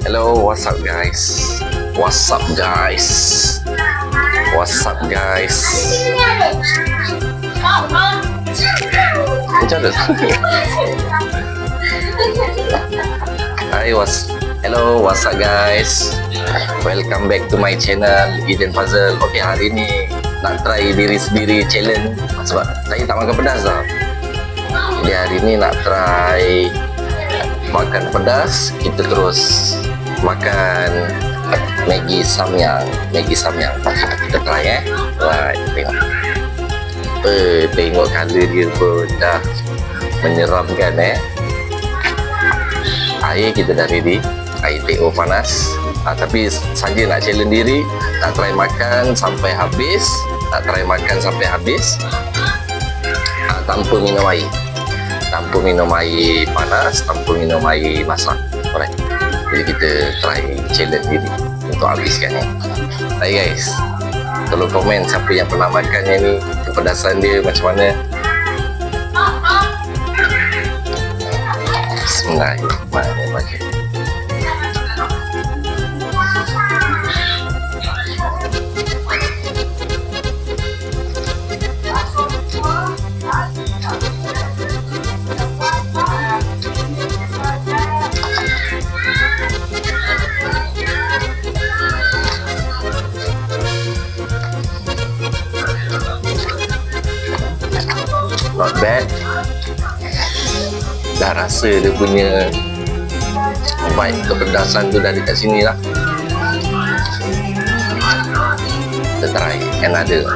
Hello, what's up guys? What's up guys? What's up guys? Macam mana? Hello, what's up guys? Welcome back to my channel Eden Puzzle. Okay, hari ni nak try diri sendiri challenge sebab saya tak makan pedas tau. Jadi hari ni nak try makan pedas. Kita terus makan Maggi Samyang. Kita try Right, tengok. Tengok colour dia pun dah menyeramkan Air kita dah ready. Air teh panas. Tapi saja nak challenge diri, nak try makan sampai habis. Tanpa minum air. Tanpa minum air panas, tanpa minum air masak. Alright. Jadi kita try challenge diri untuk habiskan Hai guys, tolong komen siapa yang pernah makannya ni, kepedasan dia macam mana. Bismillahirrahmanirrahim. Not bad. Dah rasa dia punya vibe kepedasan tu dah dekat sini lah. Kita try another.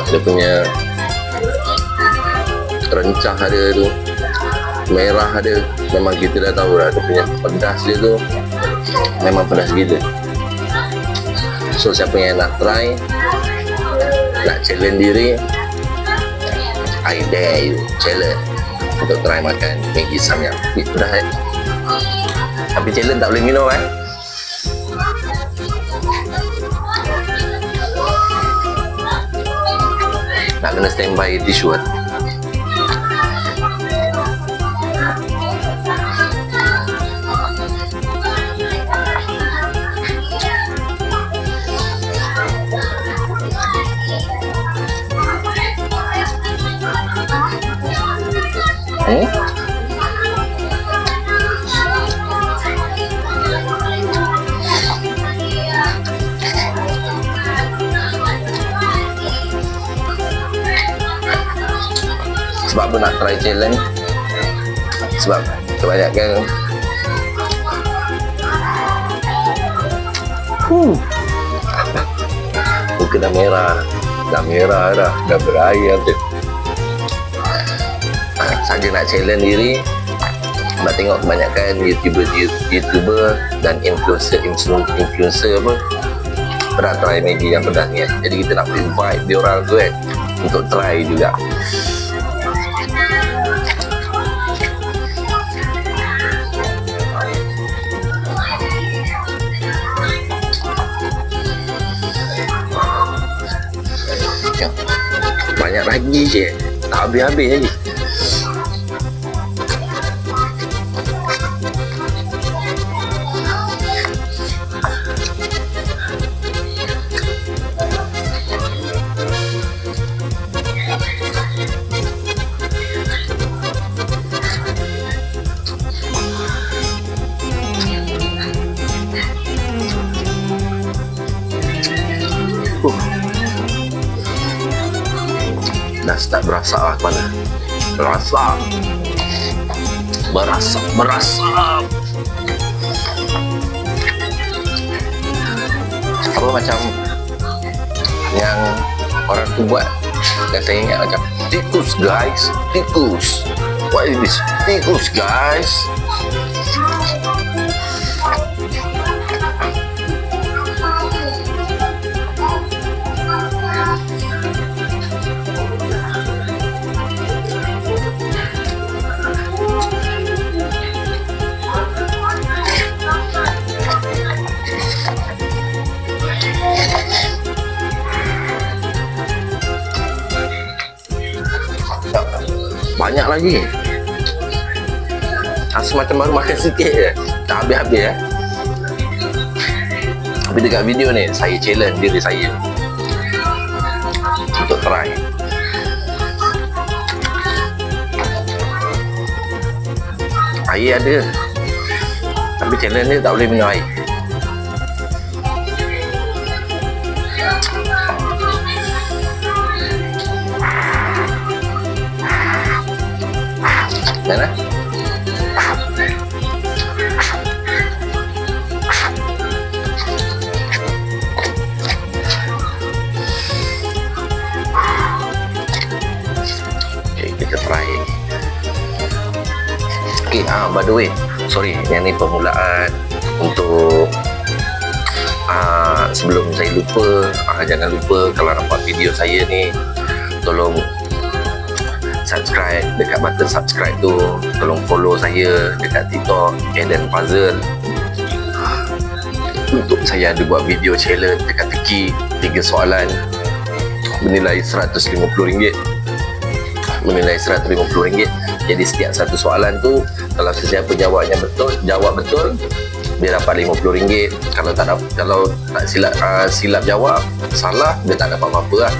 Dia punya rencah ada tu, merah ada, memang kita dah tahu lah dia punya pedas dia tu memang pedas gila. So siapa yang nak try, nak challenge diri, I dare you challenge untuk try makan Maggi Samyang. Pedas tapi challenge tak boleh minum nak kena standby tisu sebab apa nak try challenge, sebab kebanyakan muka dah merah dah berair tu. Saja nak challenge diri, sebab tengok kebanyakan YouTuber dan influencer apa pernah try Maggi yang pedas ni jadi kita nak invite dia orang tu untuk try juga. Banyak lagi je, tak habis-habis lagi. Dah start berasa lah kepala. Berasa. Apa macam yang orang tu buat, dan saya ingat macam tikus guys, tikus. What is this? Tikus guys. banyak lagi. Semacam baru makan sikit je, tak habis-habis ya. Tapi dekat video ni saya challenge diri saya untuk try. Air ada, tapi challenge dia tak boleh minum air. Mana? Okay, kita try. Okay, by the way, sorry, yang ni permulaan untuk sebelum saya lupa, jangan lupa kalau nampak video saya ni, tolong subscribe, dekat button subscribe tu, tolong follow saya dekat TikTok Aiden Puzzle. Untuk saya ada buat video challenge teka-teki 3 soalan bernilai RM150. Bernilai RM150. Jadi setiap satu soalan tu, kalau sesiapa jawab betul, dia dapat RM50. Kalau tak silap jawab, salah, dia tak dapat apa-apa lah.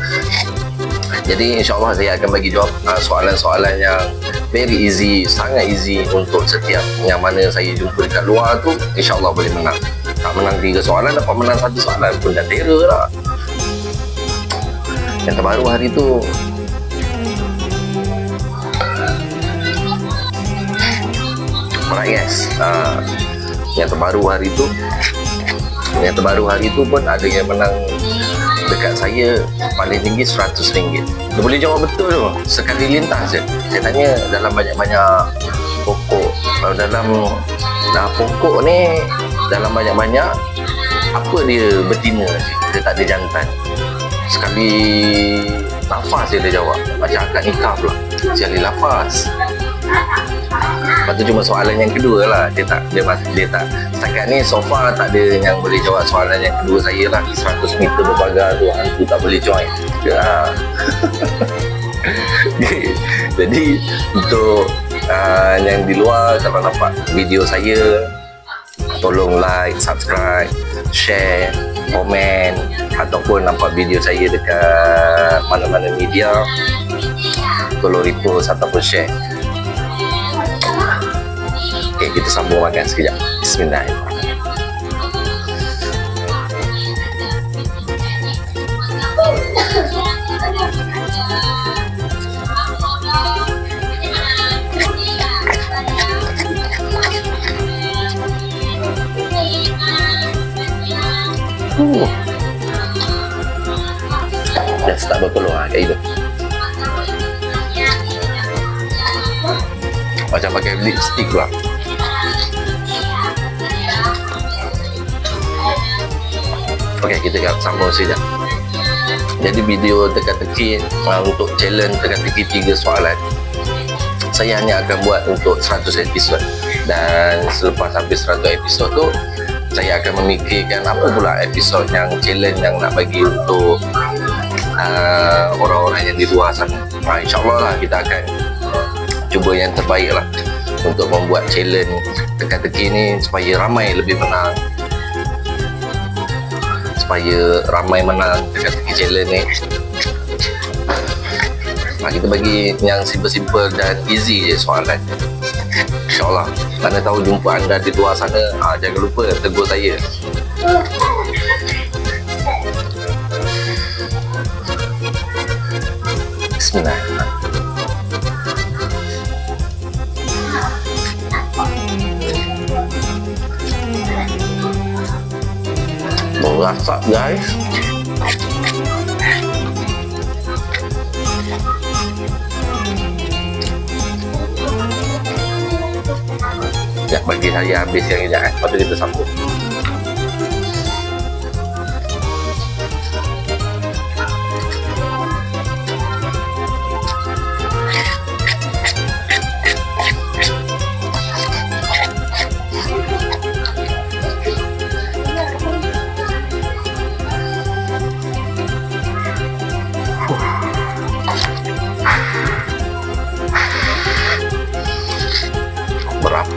Jadi insyaAllah saya akan bagi jawab soalan-soalan yang very easy, sangat easy untuk setiap yang mana saya jumpa dekat luar tu, insyaAllah boleh menang. Tak menang 3 soalan, dapat menang 1 soalan pun dah terror lah. Yang terbaru hari tu, alright guys, yang terbaru hari tu pun ada yang menang dekat saya paling tinggi RM100. Dia boleh jawab betul tu, sekali lintas je. Saya tanya dalam banyak-banyak pokok, dalam pokok ni, dalam banyak-banyak apa dia betina je, dia tak ada jantan. Sekali lafaz dia jawab, macam akad nikah pula, sekali lafaz. Lepas tu cuma soalan yang kedua lah, dia tak setakat ni so far tak ada yang boleh jawab soalan yang kedua saya lah. 100 meter berpagar tu hantu tak boleh join ya. Jadi untuk yang di luar, kalau nampak video saya, tolong like, subscribe, share, komen, ataupun nampak video saya dekat mana-mana media, tolong repost ataupun share. Okay, kita sambung makan sekejap. Bismillahirrahmanirrahim. Dah start berpeluh kat hidung. Macam pakai lipstick lah. Ok, kita akan sambung sekejap. Jadi video teka-teki untuk challenge teka-teki 3 soalan, saya hanya akan buat untuk 100 episod. Dan selepas habis 100 episod tu, saya akan memikirkan apa pula episod yang challenge yang nak bagi untuk orang-orang yang di luar sana. InsyaAllah lah kita akan cuba yang terbaik lah untuk membuat challenge teka-teki ni supaya ramai lebih menang, supaya ramai menang teka-teki challenge ni. Kita bagi yang simple-simple dan easy je soalan. InsyaAllah. Mana tahu jumpa anda di luar sana, jangan lupa tegur saya. Bismillahirrahmanirrahim. Merasak guys. Ya, bagi saya habis yang ini, lepas tu kita sambung.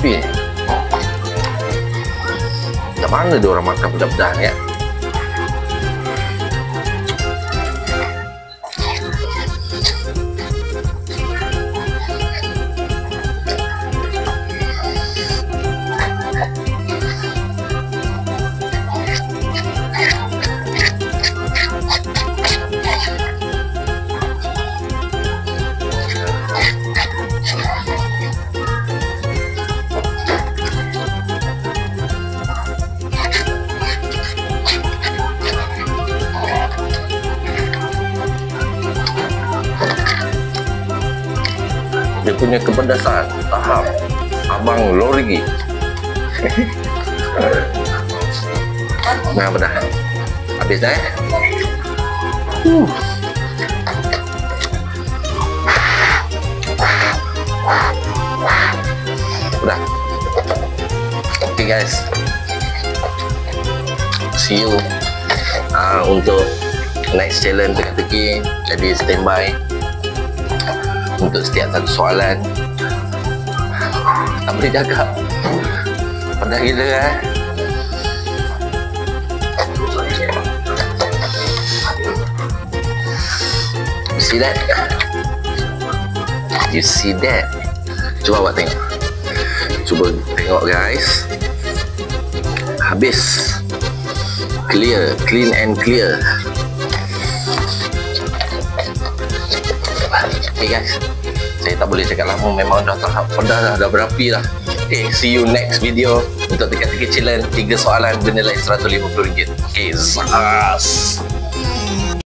berapi. Macam mana dia orang makan pedas-pedas ni ya? Dia punya kepedasan tahap abang lori. Nah, pedas. Habis dah Udah. Okay guys, see you untuk next challenge teka-teki. Jadi standby untuk setiap satu soalan. Tak boleh jaga, pedas gila See that? You see that? Cuba buat tengok. Cuba tengok guys. Habis. Clear, clean and clear. Okay guys, saya tak boleh cakap lama, memang dah tahap pedas dah berapi dah. Okay, see you next video untuk teka-teki challenge 3 soalan bernilai RM150. Okay, zas.